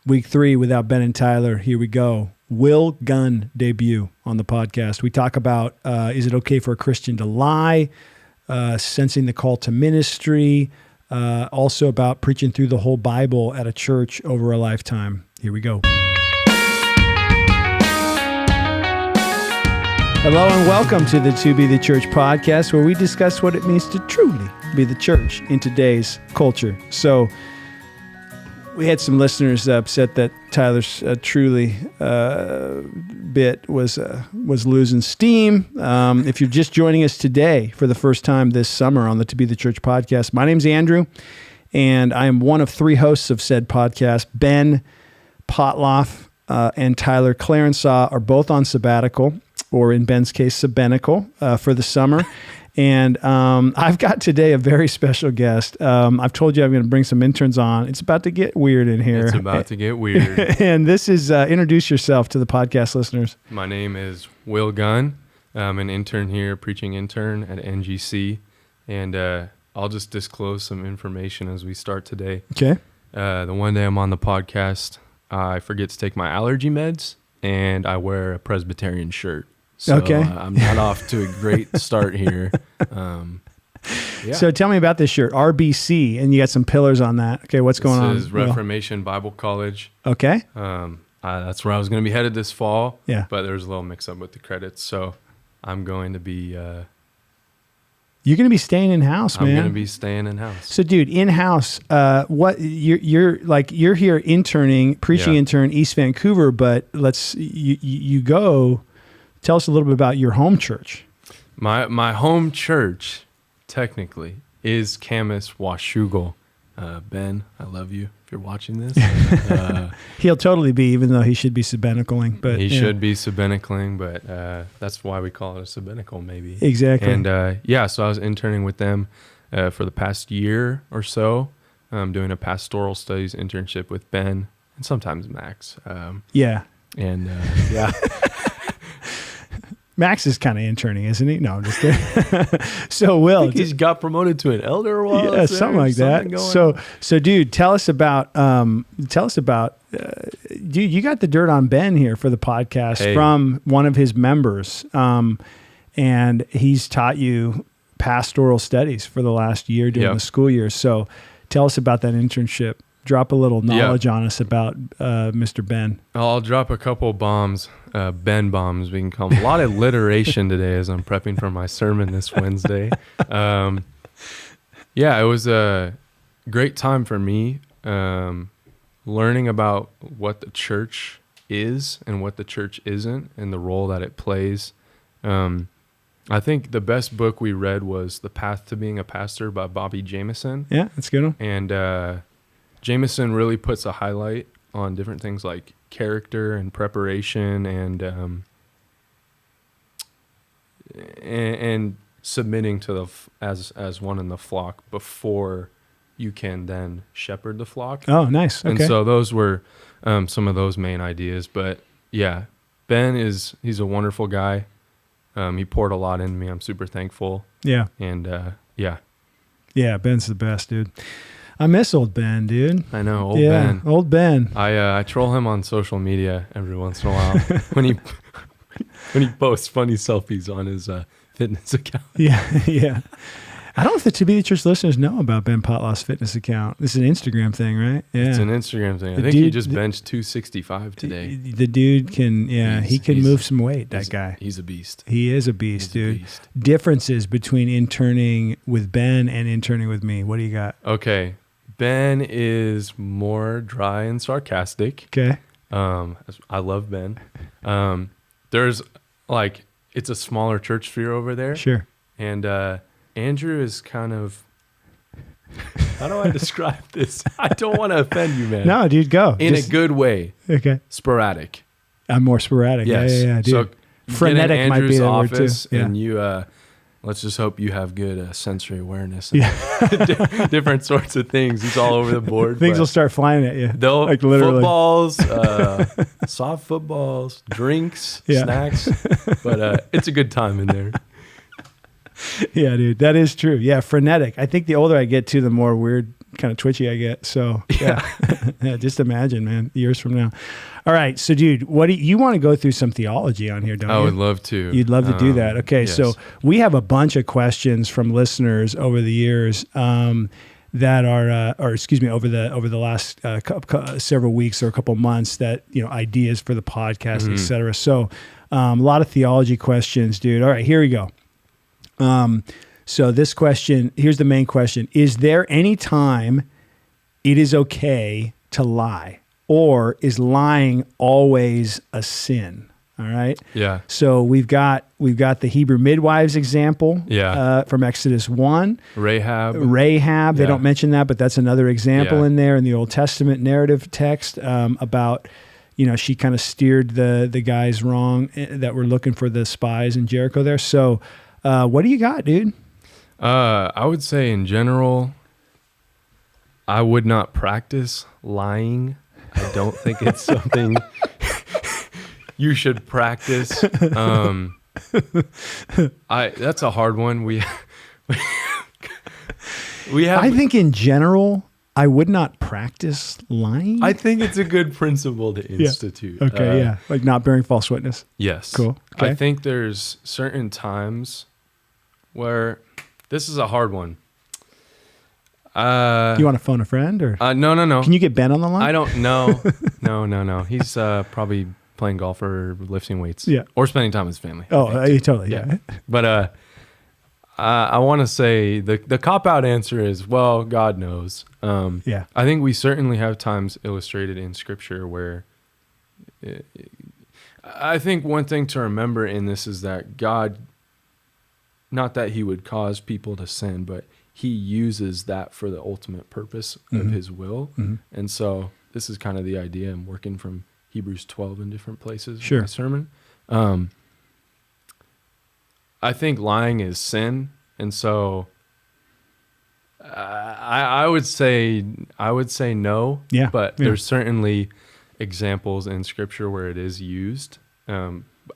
Week 3 without Ben and Tyler. Here we go. Will Gunn debut on the podcast. We talk about, is it okay for a Christian to lie? Sensing the call to ministry. Also about preaching through the whole Bible at a church over a lifetime. Here we go. Hello and welcome to the To Be the Church podcast, where we discuss what it means to truly be the church in today's culture. So we had some listeners upset that Tyler's truly bit was losing steam. If you're just joining us today for the first time this summer on the To Be the Church podcast, my name's Andrew, and I am one of 3 hosts of said podcast. Ben Potloff and Tyler Clarensaw are both on sabbatical, or in Ben's case, sabbatical for the summer. And I've got today a very special guest. I've told you I'm going to bring some interns on. It's about to get weird in here. It's about to get weird. And this is, introduce yourself to the podcast listeners. My name is Will Gunn. I'm an intern here, preaching intern at NGC. And I'll just disclose some information as we start today. Okay. The one day I'm on the podcast, I forget to take my allergy meds, and I wear a Presbyterian shirt. So okay. I'm not off to a great start here. Yeah. So tell me about this shirt, RBC, and you got some pillars on that. Okay, what's going on? This is Reformation Bible College. Okay. That's where I was going to be headed this fall. Yeah. But there was a little mix-up with the credits, so I'm going to be... You're going to be staying in-house, man. I'm going to be staying in-house. So, dude, in-house, what you're here interning, preaching intern, East Vancouver, but you go... Tell us a little bit about your home church. My home church, technically, is Camas Washougal. Ben, I love you if you're watching this. He'll totally be, even though he should be sabbaticaling. But he should be sabbaticaling, but that's why we call it a sabbatical, maybe. Exactly. And so I was interning with them for the past year or so, doing a pastoral studies internship with Ben and sometimes Max. Yeah. And Max is kind of interning, isn't he? No, I'm just kidding. So, Will, I think he's got promoted to an elder while yeah, something like that. So, dude, tell us about, dude, you got the dirt on Ben here for the podcast from one of his members, and he's taught you pastoral studies for the last year during the school year. So, tell us about that internship. Drop a little knowledge on us about Mr. Ben. I'll drop a couple bombs, Ben bombs, we can call them. A lot of alliteration today as I'm prepping for my sermon this Wednesday. It was a great time for me learning about what the church is and what the church isn't and the role that it plays. I think the best book we read was The Path to Being a Pastor by Bobby Jameson. Yeah, that's a good one. And Jameson really puts a highlight on different things like character and preparation and submitting to as one in the flock before you can then shepherd the flock. Oh, nice. Okay. And so those were some of those main ideas. But yeah, Ben he's a wonderful guy. He poured a lot into me. I'm super thankful. Yeah. And Yeah, Ben's the best, dude. I miss old Ben, dude. I know, Ben. Old Ben. I troll him on social media every once in a while when he posts funny selfies on his fitness account. Yeah. I don't know if the To Be the Church listeners know about Ben Potloff's fitness account. This is an Instagram thing, right? Yeah. It's an Instagram thing. I think he just benched 265 today. The dude can, he can move some weight, that guy. He's a beast. He is a beast, dude. Differences between interning with Ben and interning with me. What do you got? Okay. Ben is more dry and sarcastic. Okay. I love Ben. There's it's a smaller church sphere over there. Sure. And Andrew is kind of, how do I describe this? I don't want to offend you, man. No, dude, go. In a good way. Okay. Sporadic. I'm more sporadic. Yes. Yeah, dude. So frenetic might be the word too. Yeah. And you, let's just hope you have good sensory awareness. And different sorts of things. He's all over the board. Things will start flying at you. They'll like literally. Footballs, soft footballs, drinks, snacks. But it's a good time in there. Yeah, dude, that is true. Yeah, frenetic. I think the older I get too, the more weird kind of twitchy I get. So yeah, yeah, just imagine, man, years from now. All right. So dude, you want to go through some theology on here, don't you? I would love to. You'd love to do that. Okay. Yes. So we have a bunch of questions from listeners over the years, that are, over the last several weeks or a couple months that, ideas for the podcast, et cetera. So a lot of theology questions, dude. All right, here we go. So this question, here's the main question. Is there any time it is okay to lie, or is lying always a sin? All right. Yeah. So we've got the Hebrew midwives example. Yeah. From Exodus 1. Rahab. They don't mention that, but that's another example in there in the Old Testament narrative text about, she kind of steered the guys wrong that were looking for the spies in Jericho there. So what do you got, dude? I would say in general, I would not practice lying. I don't think it's something you should practice. That's a hard one. We have. I think in general, I would not practice lying. I think it's a good principle to institute. Okay, like not bearing false witness. Yes. Cool. Okay. I think there's certain times where this is a hard one. You want to phone a friend or? No. Can you get Ben on the line? I don't know. No. He's probably playing golf or lifting weights. Yeah. Or spending time with his family. Oh, totally. Yeah. But I want to say the cop-out answer is, well, God knows. Yeah. I think we certainly have times illustrated in Scripture where I think one thing to remember in this is that God, not that he would cause people to sin, but he uses that for the ultimate purpose of his will. Mm-hmm. And so this is kind of the idea. I'm working from Hebrews 12 in different places in my sermon. I think lying is sin. And so I would say no. Yeah. But there's certainly examples in Scripture where it is used.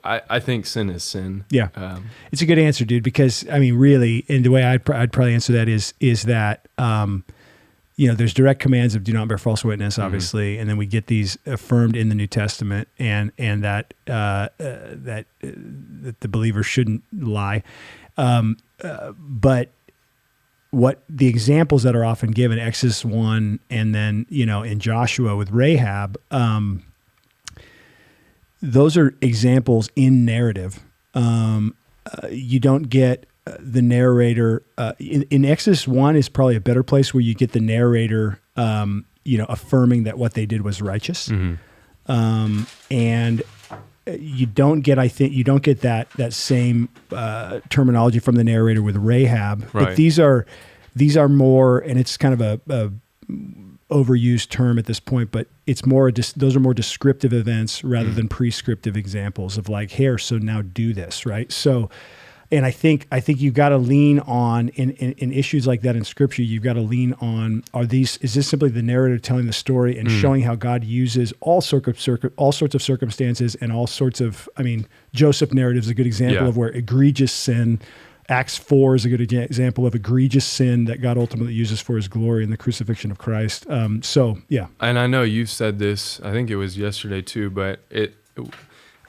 I think sin is sin. Yeah. It's a good answer, dude, because I mean, really, and the way I'd probably answer that is that, there's direct commands of do not bear false witness, obviously. And then we get these affirmed in the New Testament and that the believer shouldn't lie. But what the examples that are often given, Exodus 1, and then, in Joshua with Rahab, those are examples in narrative. You don't get the narrator in Exodus 1 is probably a better place where you get the narrator, affirming that what they did was righteous. Mm-hmm. And you don't get that same terminology from the narrator with Rahab. Right. But these are more, and it's kind of a overused term at this point, but it's more those are more descriptive events rather than prescriptive examples of like, here, so now do this, right? So, and I think you've got to lean on in issues like that in Scripture. You've got to lean on is this simply the narrator telling the story and showing how God uses all sorts of circumstances and all sorts of. I mean, Joseph narrative is a good example of where egregious sin. Acts 4 is a good example of egregious sin that God ultimately uses for his glory in the crucifixion of Christ. Yeah. And I know you've said this, I think it was yesterday too, but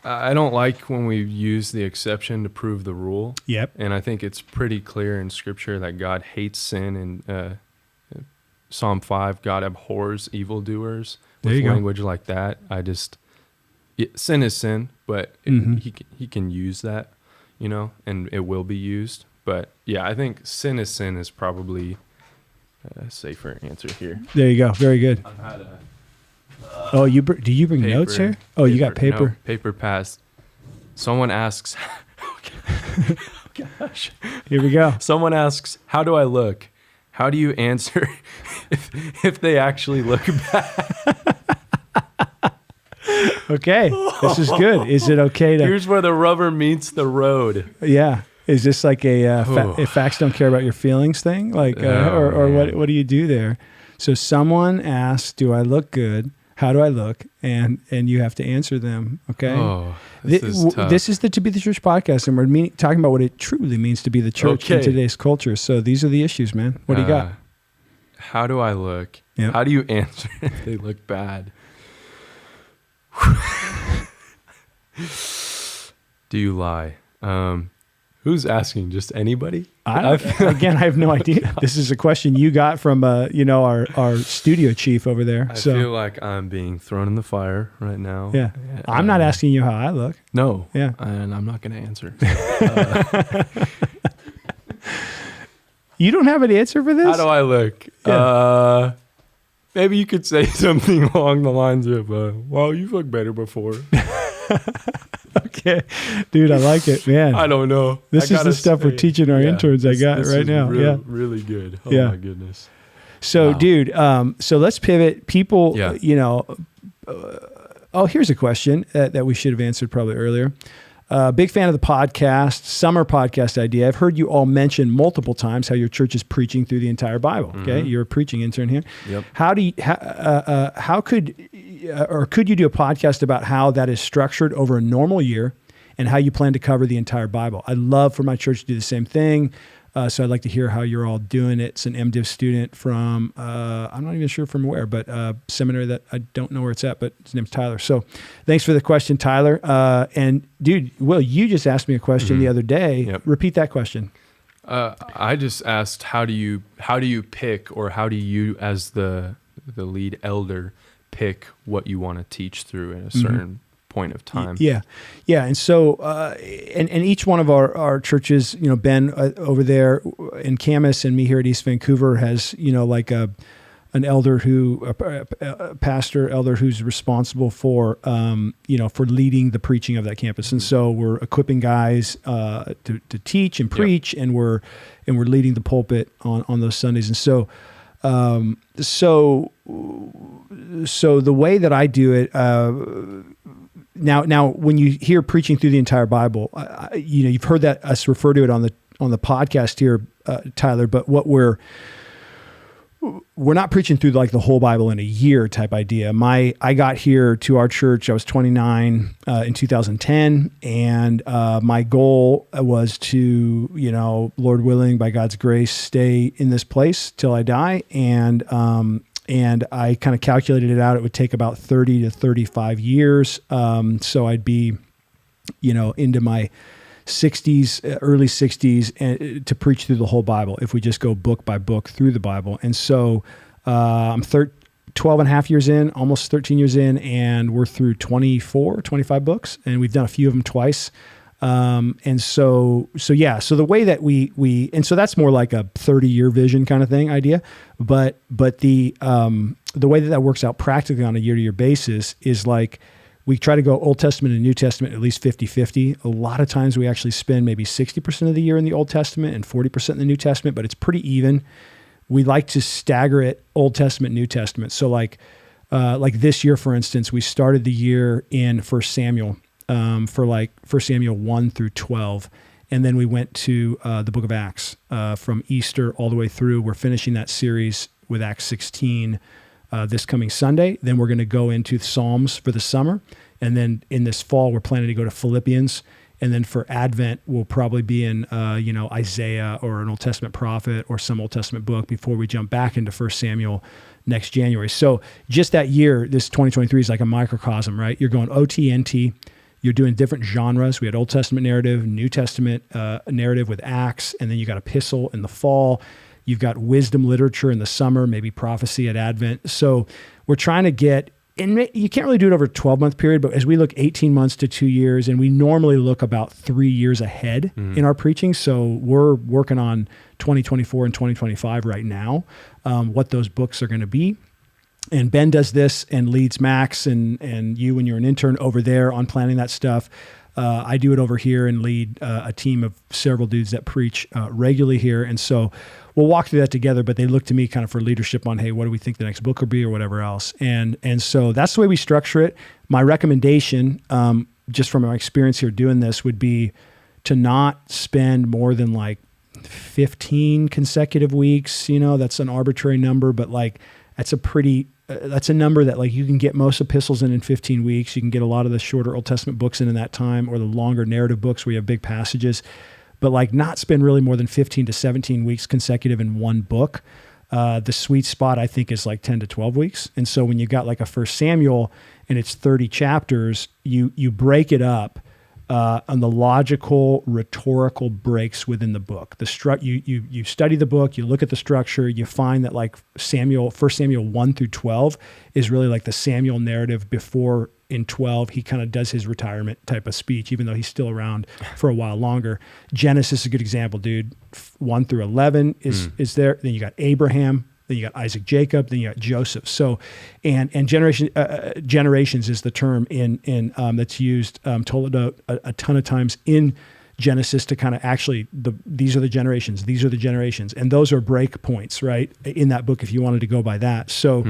I don't like when we use the exception to prove the rule. Yep. And I think it's pretty clear in Scripture that God hates sin. In Psalm 5, God abhors evildoers. With language like that, sin is sin, but he can use that. And it will be used. But yeah, I think sin is probably a safer answer here. There you go. Very good. I've had do you bring notes here? Oh, you got paper? No, paper passed. Someone asks, gosh. Here we go. Someone asks, how do I look? How do you answer if they actually look bad? Okay, this is good. Is it okay to... Here's where the rubber meets the road. Yeah. Is this like if facts don't care about your feelings thing? Like, or what do you do there? So someone asks, do I look good? How do I look? And you have to answer them, okay? Oh, this is tough. This is the To Be the Church podcast, and we're talking about what it truly means to be the church in today's culture. So these are the issues, man. What do you got? How do I look? Yep. How do you answer if they look bad? Do you lie? Who's asking? Just anybody? Again, I have no idea. This is a question you got from our studio chief over there. I feel like I'm being thrown in the fire right now. Yeah. I'm not asking you how I look. No. Yeah. And I'm not going to answer. You don't have an answer for this? How do I look? Yeah. Maybe you could say something along the lines of, well, you've looked better before. Okay. Dude, I like it, man. I don't know. This is the stuff we're teaching our interns I got right now. Yeah. Really good. Oh, my goodness. So, Wow. dude, so let's pivot. People, Yeah. Here's a question that we should have answered probably earlier. Big fan of the podcast, summer podcast idea. I've heard you all mention multiple times how your church is preaching through the entire Bible. Okay, you're a preaching intern here. Yep. How could you do a podcast about how that is structured over a normal year and how you plan to cover the entire Bible? I'd love for my church to do the same thing. So I'd like to hear how you're all doing it. It's an MDiv student from, I'm not even sure from where, but seminary that I don't know where it's at, but his name's Tyler. So thanks for the question, Tyler. And dude, Will, you just asked me a question the other day. Yep. Repeat that question. I just asked, how do you pick, or how do you as the lead elder pick what you want to teach through in a certain point of time? Yeah. And so, and each one of our churches, Ben over there in Camas and me here at East Vancouver has, like an elder a pastor elder who's responsible for, for leading the preaching of that campus. And so we're equipping guys, to teach and preach, and we're leading the pulpit on those Sundays. And so, so the way that I do it, now, when you hear preaching through the entire Bible, you've heard that us refer to it on the podcast here, Tyler. But what we're not preaching through like the whole Bible in a year type idea. I got here to our church. I was 29 in 2010, and my goal was to, Lord willing, by God's grace, stay in this place till I die. And I kind of calculated it out. It would take about 30 to 35 years. So I'd be, into my 60s, early 60s, and to preach through the whole Bible if we just go book by book through the Bible. And so I'm 12 and a half years in, almost 13 years in, and we're through 25 books, and we've done a few of them twice. And so the way that we, and so that's more like a 30-year vision kind of thing idea. But the way that works out practically on a year-to-year basis is like, we try to go Old Testament and New Testament at least 50-50. A lot of times we actually spend maybe 60% of the year in the Old Testament and 40% in the New Testament, but it's pretty even. We like to stagger it Old Testament, New Testament. So like this year, for instance, we started the year in 1 Samuel, for like 1 Samuel 1 through 12. And then we went to the book of Acts from Easter all the way through. We're finishing that series with Acts 16 this coming Sunday. Then we're going to go into Psalms for the summer. And then in this fall, we're planning to go to Philippians. And then for Advent, we'll probably be in, Isaiah or an Old Testament prophet or some Old Testament book before we jump back into 1 Samuel next January. So just that year, this 2023 is like a microcosm, right? You're going OT, NT. You're doing different genres. We had Old Testament narrative, New Testament narrative with Acts, and then you got epistle in the fall. You've got wisdom literature in the summer, maybe prophecy at Advent. So we're trying to get, and you can't really do it over a 12-month period, but as we look 18 months to 2 years, and we normally look about 3 years ahead in our preaching. So we're working on 2024 and 2025 right now, what those books are going to be. And Ben does this and leads Max and you when you're an intern over there on planning that stuff. I do it over here and lead a team of several dudes that preach regularly here. And so we'll walk through that together, but they look to me kind of for leadership on, hey, what do we think the next book will be or whatever else. And so that's the way we structure it. My recommendation, just from my experience here doing this, would be to not spend more than like 15 consecutive weeks. That's an arbitrary number, but like that's a number that like you can get most epistles in 15 weeks. You can get a lot of the shorter Old Testament books in that time, or the longer narrative books where you have big passages, but like not spend really more than 15 to 17 weeks consecutive in one book. The sweet spot, I think, is like 10 to 12 weeks. And so when you got like a First Samuel and it's 30 chapters, you break it up on the logical, rhetorical breaks within the book. You study the book, you look at the structure, you find that like First Samuel 1 through 12 is really like the Samuel narrative before. In 12, he kind of does his retirement type of speech, even though he's still around for a while longer. Genesis is a good example, dude. 1 through 11 is there. Then you got Abraham. Then you got Isaac, Jacob. Then you got Joseph. So, and generations is the term in that's used told a ton of times in Genesis to kind of actually these are the generations, and those are break points, right, in that book if you wanted to go by that. So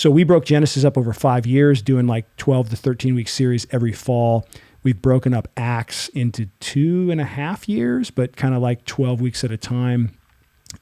we broke Genesis up over 5 years, doing like 12 to 13 week series every fall. We've broken up Acts into 2.5 years, but kind of like 12 weeks at a time.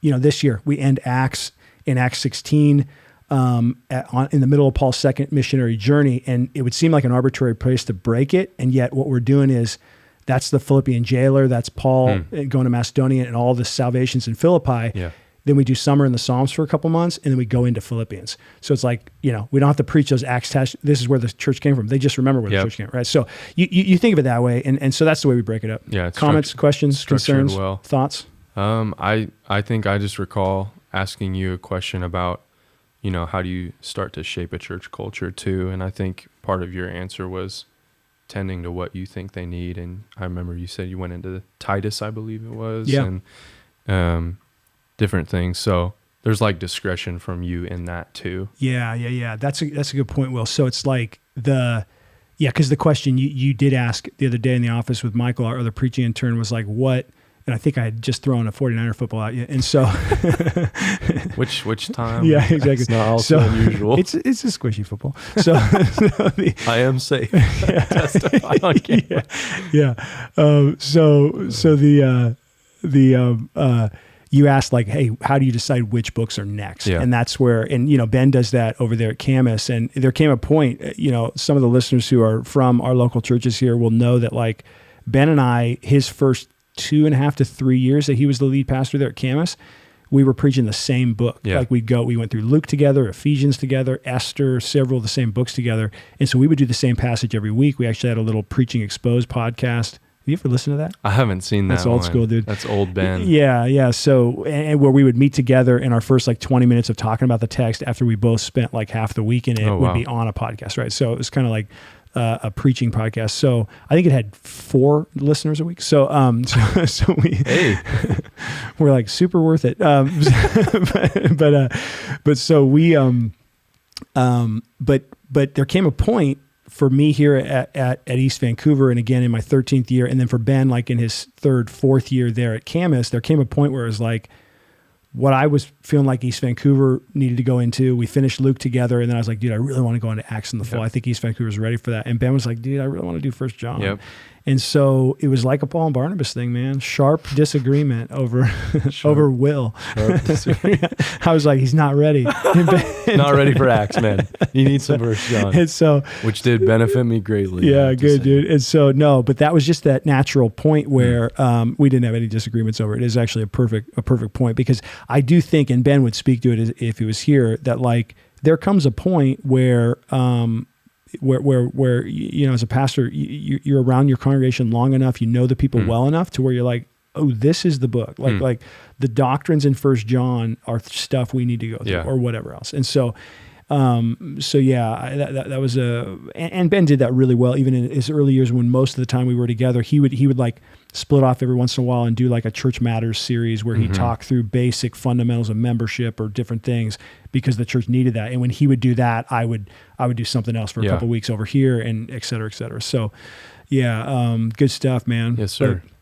This year we end Acts in Acts 16 in the middle of Paul's second missionary journey, and it would seem like an arbitrary place to break it, and yet what we're doing is that's the Philippian jailer. That's Paul going to Macedonia and all the salvations in Philippi. Yeah. Then we do summer in the Psalms for a couple months, and then we go into Philippians. So it's like, we don't have to preach those Acts texts. This is where the church came from. They just remember where the church came from, right? So you think of it that way, and so that's the way we break it up. Yeah. Comments, questions, concerns, thoughts? I think I just recall asking you a question about, how do you start to shape a church culture too? And I think part of your answer was tending to what you think they need. And I remember you said you went into Titus, I believe it was, and different things. So there's like discretion from you in that too. Yeah. That's a good point, Will. So it's like because the question you did ask the other day in the office with Michael, our other preaching intern, was like, what? And I think I had just thrown a 49er football at you. And so which time? Yeah, exactly. It's not also unusual. It's a squishy football. So I am safe. Testify on camera. You asked like, hey, how do you decide which books are next? Yeah. And that's where, and Ben does that over there at Camus. And there came a point, some of the listeners who are from our local churches here will know that like Ben and I, his first 2.5 to 3 years that he was the lead pastor there at Camus, we were preaching the same book. Yeah. Like we went through Luke together, Ephesians together, Esther, several of the same books together. And so we would do the same passage every week. We actually had a little Preaching Exposed podcast. Have you ever listened to that? I haven't seen that. That's old school, dude. That's old Ben. Yeah. So, and where we would meet together in our first like 20 minutes of talking about the text after we both spent like half the week in it would be on a podcast, right? So it was kind of like a preaching podcast. So I think it had 4 listeners a week. So we're like super worth it. But there came a point for me here at East Vancouver, and again in my 13th year, and then for Ben, like in his 3rd, 4th year there at Camus, there came a point where it was like, what I was feeling like East Vancouver needed to go into, we finished Luke together, and then I was like, dude, I really want to go into Acts in the fall. I think East Vancouver's ready for that. And Ben was like, dude, I really want to do 1 John. Yep. And so it was like a Paul and Barnabas thing, man. Sharp disagreement over Will. Sharp disagreement. I was like, he's not ready. Not ready for Acts, man. You need some 1 John. And so, which did benefit me greatly. Yeah, good, dude. And so, no, but that was just that natural point where we didn't have any disagreements over it. It is actually a perfect point, because I do think, and Ben would speak to it if he was here, that like there comes a point where as a pastor, you're around your congregation long enough, you know the people well enough to where you're like, oh, this is the book. Like the doctrines in 1 John are stuff we need to go through, or whatever else. And so, that was and Ben did that really well, even in his early years when most of the time we were together. He would like split off every once in a while and do like a Church Matters series where he talked through basic fundamentals of membership or different things because the church needed that. And when he would do that, I would do something else for a couple of weeks over here, and et cetera, et cetera. So good stuff, man. Yes, sir. But,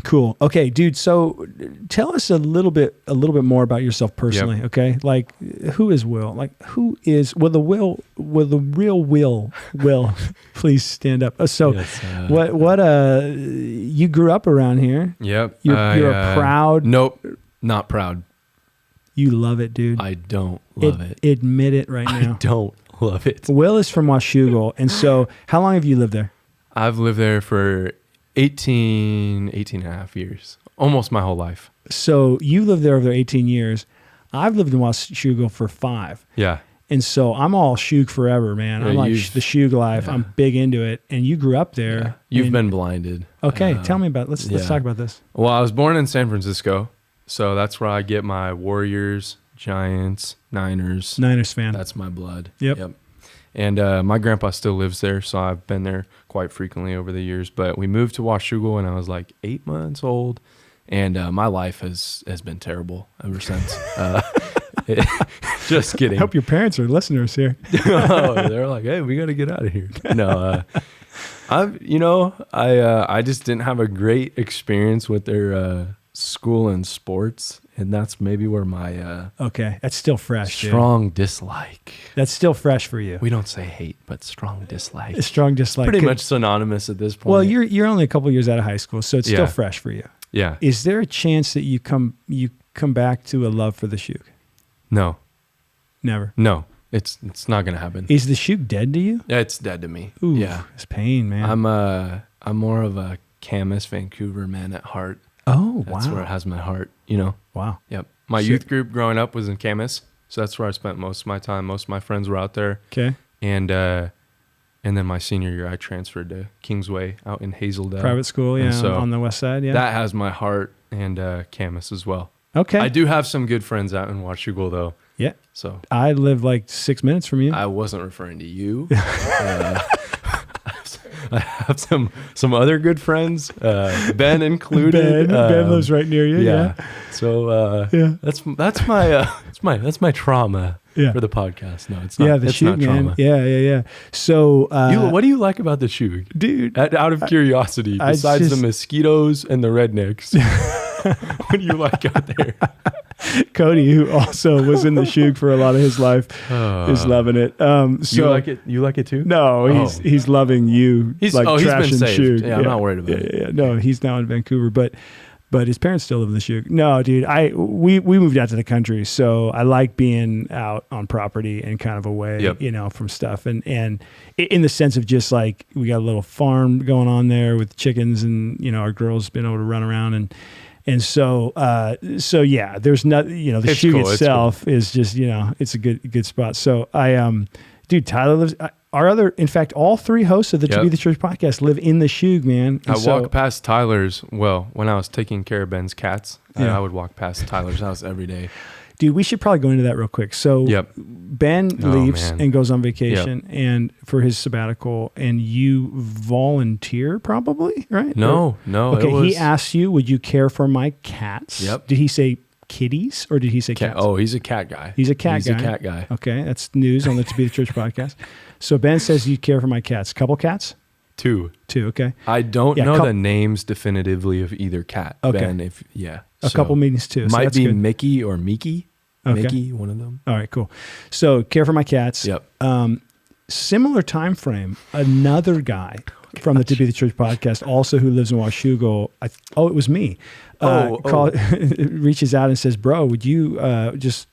cool. Okay, dude. So tell us a little bit more about yourself personally. Okay. Like, who is Will? Like, who is the real Will, please stand up. So you grew up around here. Yep. You're a proud. Nope. Not proud. You love it, dude. I don't love it. Admit it right now. I don't love it. Will is from Washougal. And so how long have you lived there? I've lived there for 18 and a half years, almost my whole life. So you lived there over 18 years. I've lived in Washougal for 5. Yeah. And so I'm all Shug forever, man. Yeah, I'm like the Shug life. yeah. I'm big into it. And you grew up there. Yeah. You've and- been blinded. Okay, tell me about it. Let's talk about this. Well, I was born in San Francisco, so that's where I get my Warriors, Giants, Niners. Niners fan. That's my blood. Yep. And my grandpa still lives there, so I've been there quite frequently over the years. But we moved to Washougal when I was like 8 months old, and my life has been terrible ever since. Just kidding. I hope your parents are listeners here. Oh, they're like, hey, we got to get out of here. No, I just didn't have a great experience with their school and sports, and that's maybe where my Okay, that's still fresh. strong dislike. That's still fresh for you. We don't say hate, but strong dislike. A strong dislike. Pretty much synonymous at this point. Well, you're only a couple years out of high school, so it's still fresh for you. Yeah. Is there a chance that you come back to a love for the Shug? No. Never. No. It's not gonna happen. Is the Shug dead to you? Yeah, it's dead to me. Ooh, yeah. it's pain, man. I'm more of a Camas, Vancouver man at heart. Oh, That's where it has my heart, you know. Wow. Yep. My youth group growing up was in Camas, so that's where I spent most of my time. Most of my friends were out there. Okay. And then my senior year, I transferred to Kingsway out in Hazeldale. Private school, yeah, so on the west side, yeah. That has my heart, and Camas as well. Okay. I do have some good friends out in Washougal, though. Yeah. So I live like 6 minutes from you. I wasn't referring to you. I have some other good friends, Ben included. Ben lives right near you. Yeah. So that's my trauma for the podcast. No, it's not. Yeah, the it's Shug, not trauma. man. Yeah. So What do you like about the Shug, dude? Out of curiosity, besides the mosquitoes and the rednecks, what do you like out there? Cody, who also was in the Shug for a lot of his life, is loving it. So you like it? You like it too? No, he's loving you. He's like he's trash been and saved. Shug. Yeah, I'm not worried about it. Yeah. No, he's now in Vancouver, but his parents still live in the Shug. No, dude, we moved out to the country, so I like being out on property and kind of away, from stuff, and in the sense of just like we got a little farm going on there with chickens, and our girls been able to run around and so yeah, there's not, the Shug itself is just, it's a good spot. So dude, Tyler lives, in fact, all 3 hosts of the To Be the Church podcast live in the Shug, man. And I walk past Tyler's, when I was taking care of Ben's cats, I would walk past Tyler's house every day. Dude, we should probably go into that real quick. So Ben leaves and goes on vacation and for his sabbatical, and you volunteer probably, right? No. Okay, he asked you, would you care for my cats? Yep. Did he say kitties or did he say cat? cats? Oh, he's a cat guy. He's a cat guy. Okay, that's news on the To Be the Church podcast. So Ben says you care for my cats. Couple cats? 2. Okay. I don't know the names definitively of either cat. Okay. Ben, A couple meetings too. Might be good. Mickey or Miki. Okay. Mickey, one of them. All right, cool. So care for my cats. Yep. Similar time frame. Another guy from the To Be the Church podcast, also who lives in Washougal. It was me. Reaches out and says, "Bro, would you just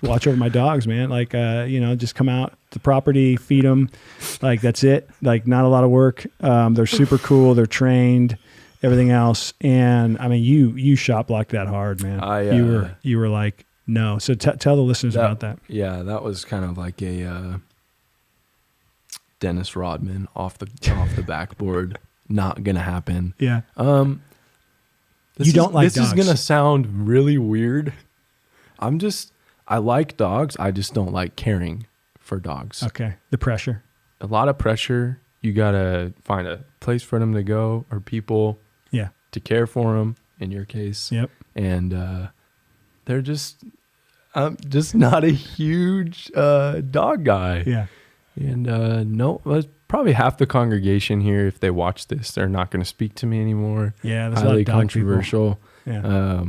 watch over my dogs, man? Like, just come out the property, feed them. Like that's it. Like not a lot of work. They're super cool. They're trained." Everything else, and I mean, you shot blocked that hard, man. You were like, no. So tell the listeners about that. Yeah, that was kind of like a Dennis Rodman off the backboard. Not gonna happen. Yeah. This dogs. is gonna sound really weird. I like dogs. I just don't like caring for dogs. Okay. The pressure. A lot of pressure. You gotta find a place for them to go or people. Yeah. To care for them, in your case. Yep. And they're just, I'm just not a huge dog guy. Yeah. And probably half the congregation here, if they watch this, they're not going to speak to me anymore. Yeah, that's highly a lot of dog controversial. People. Yeah.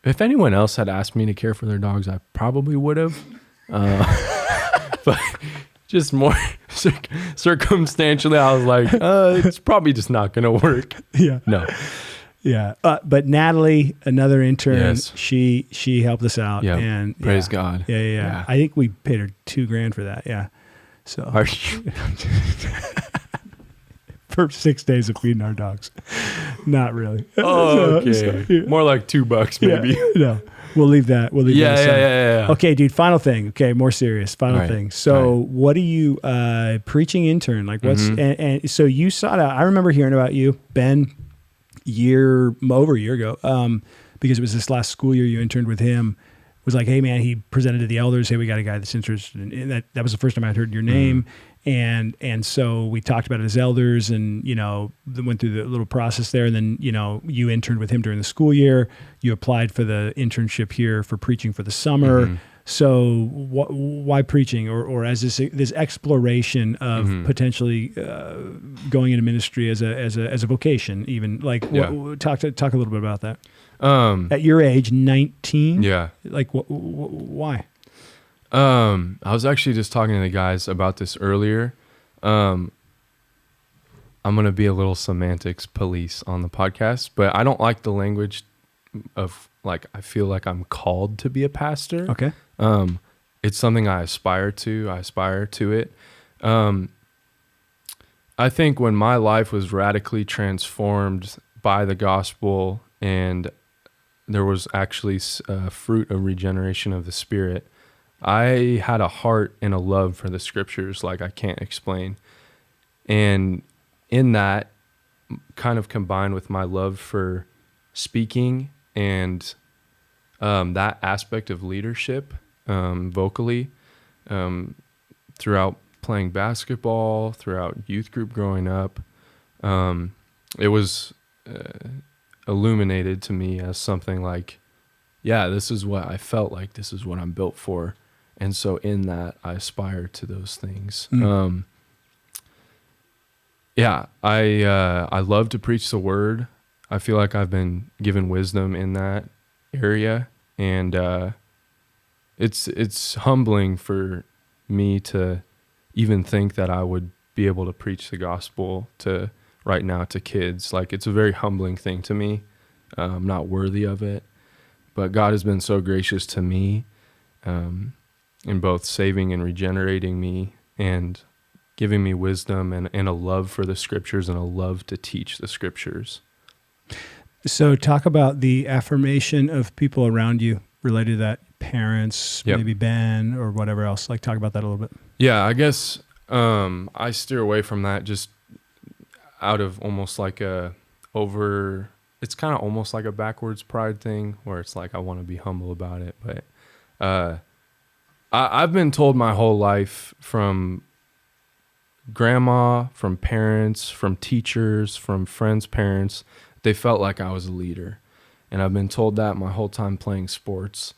If anyone else had asked me to care for their dogs, I probably would have. But just more circumstantially, I was like, it's probably just not going to work. Yeah. No. Yeah. But Natalie, another intern, yes. she helped us out. Yeah. And praise God. Yeah. I think we paid her $2,000 for that. Yeah. So are you? For 6 days of feeding our dogs. Not really. Oh, okay. More like $2 maybe. Yeah, no. We'll leave that. Yeah. Okay, dude. Final thing. Okay, more serious. Final All right. thing. So, what are you preaching intern? Like, what's and so you sought out. I remember hearing about you, Ben, over a year ago, because it was this last school year you interned with him. Was like, hey man, he presented to the elders. Hey, we got a guy that's interested in that. That was the first time I'd heard your name. And so we talked about it as elders, and went through the little process there, and then you interned with him during the school year. You applied for the internship here for preaching for the summer. So why preaching, or as this exploration of potentially going into ministry as a vocation, even like talk a little bit about that. At your age, 19. Yeah. Like why? I was actually just talking to the guys about this earlier. I'm going to be a little semantics police on the podcast, but I don't like the language of like, I feel like I'm called to be a pastor. Okay. It's something I aspire to. I aspire to it. I think when my life was radically transformed by the gospel and there was actually fruit of regeneration of the Spirit, I had a heart and a love for the scriptures like I can't explain. And in that, kind of combined with my love for speaking and that aspect of leadership vocally, throughout playing basketball, throughout youth group growing up, it was illuminated to me as something like, yeah, this is what I felt like, this is what I'm built for. And so in that, I aspire to those things. I love to preach the word. I feel like I've been given wisdom in that area. And it's humbling for me to even think that I would be able to preach the gospel right now to kids. Like, it's a very humbling thing to me. I'm not worthy of it. But God has been so gracious to me, in both saving and regenerating me and giving me wisdom and a love for the scriptures and a love to teach the scriptures. So talk about the affirmation of people around you related to that, parents, maybe Ben or whatever else. Like, talk about that a little bit. Yeah, I guess I steer away from that just out of almost like it's kind of almost like a backwards pride thing where it's like I want to be humble about it. But I've been told my whole life from grandma, from parents, from teachers, from friends' parents, they felt like I was a leader. And I've been told that my whole time playing sports.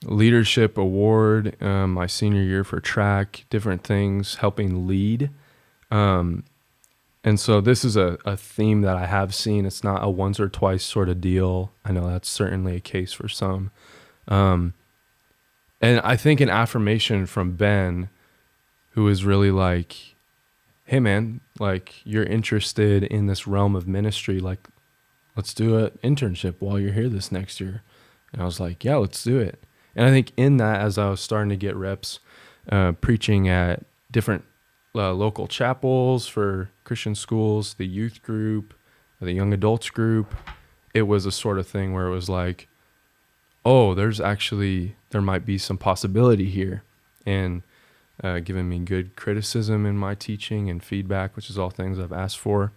Leadership award, my senior year for track, different things, helping lead. And so this is a theme that I have seen. It's not a once or twice sort of deal. I know that's certainly a case for some. And I think an affirmation from Ben, who is really like, hey man, like, you're interested in this realm of ministry. Like, let's do an internship while you're here this next year. And I was like, yeah, let's do it. And I think in that, as I was starting to get reps, preaching at different local chapels for Christian schools, the youth group, the young adults group, it was a sort of thing where it was like, oh, there might be some possibility here. And giving me good criticism in my teaching and feedback, which is all things I've asked for.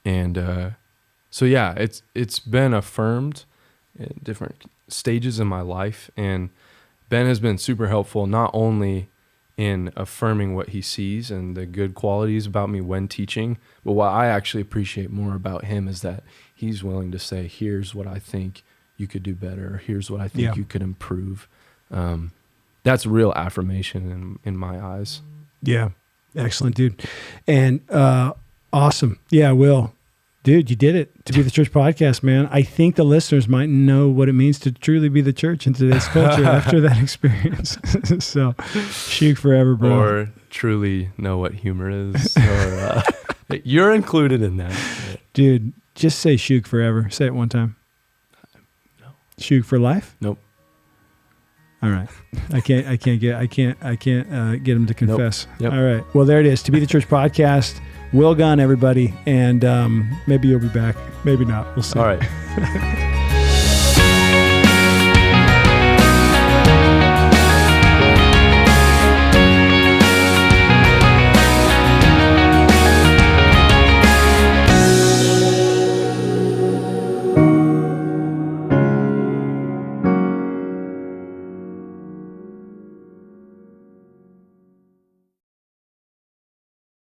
And so yeah, it's been affirmed in different stages in my life. And Ben has been super helpful, not only in affirming what he sees and the good qualities about me when teaching, but what I actually appreciate more about him is that he's willing to say, here's what I think you could do better, or here's what I think you could improve. That's real affirmation in my eyes. Yeah. Excellent, dude. And awesome. Yeah, Will. Dude, you did it. To Be the Church podcast, man. I think the listeners might know what it means to truly be the church in today's culture after that experience. So, shoot forever, bro. Or truly know what humor is. Or, you're included in that. Dude, just say shoot forever. Say it one time. No. Shoot for life? Nope. All right. I can't get him to confess. Nope. Yep. All right. Well, there it is. To Be the Church podcast. Will Gunn, everybody. And maybe you'll be back. Maybe not. We'll see. All right.